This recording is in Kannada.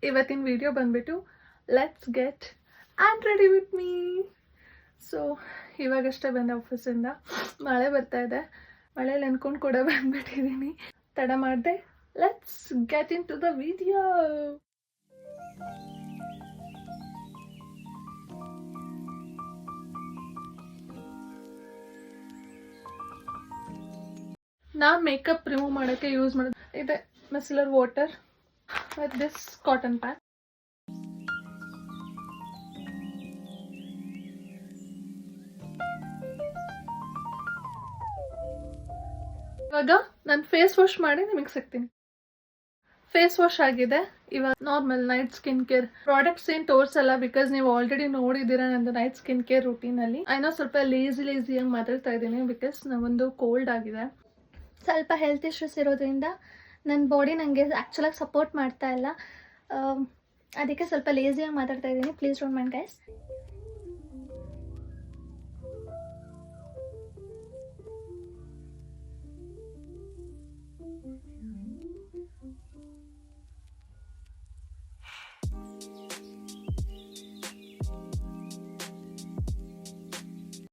ಇವತ್ತಿನ ವಿಡಿಯೋ ಬಂದ್ಬಿಟ್ಟು let's get and ready with me. So ಇವಾಗಷ್ಟೇ ಬಂದೆ ಆಫೀಸಿಂದ. ಮಳೆ ಬರ್ತಾ ಇದೆ, ಮಳೇಲಿ ನೆನ್ಕೊಂಡು ಕೂಡ ಬಂದ್ಬಿಟ್ಟಿದ್ದೀನಿ. ತಡ ಮಾಡಿದೆ, let's get into the video. ನಾನು ಮೇಕಪ್ ರಿಮೂವ್ ಮಾಡೋಕ್ಕೆ ಯೂಸ್ ಮಾಡೋದು ಇದೆ micellar water with this cotton pack. ಇವಾಗ ನಾನು ಫೇಸ್ ವಾಶ್ ಮಾಡಿ ನಿಮಗೆ ಸಿಗ್ತೀನಿ. ಫೇಸ್ ವಾಶ್ ಆಗಿದೆ. ಇವಾಗ normal night skin care products ಏನು ತೋರಿಸಲ್ಲ, ಬಿಕಾಸ್ ನೀವು ಆಲ್ರೆಡಿ ನೋಡಿದ್ದೀರಾ ನಂದು ನೈಟ್ ಸ್ಕಿನ್ ಕೇರ್ ರೂಟೀನಲ್ಲಿ. ಏನೋ ಸ್ವಲ್ಪ ಲೇಸಿಯಾಗಿ ಮಾತಾಡ್ತಾ ಇದ್ದೀನಿ, ಬಿಕಾಸ್ ನಾವೊಂದು ಕೋಲ್ಡ್ ಆಗಿದೆ. ಸ್ವಲ್ಪ ಹೆಲ್ತ್ ಇಶ್ಯೂಸ್ ಇರೋದ್ರಿಂದ ನನ್ನ ಬಾಡಿ ನನಗೆ ಆ್ಯಕ್ಚುಲಾಗಿ ಸಪೋರ್ಟ್ ಮಾಡ್ತಾ ಇಲ್ಲ. ಅದಕ್ಕೆ ಸ್ವಲ್ಪ ಲೇಸಿಯಾಗಿ ಮಾತಾಡ್ತಾ ಇದ್ದೀನಿ. Please don't mind guys.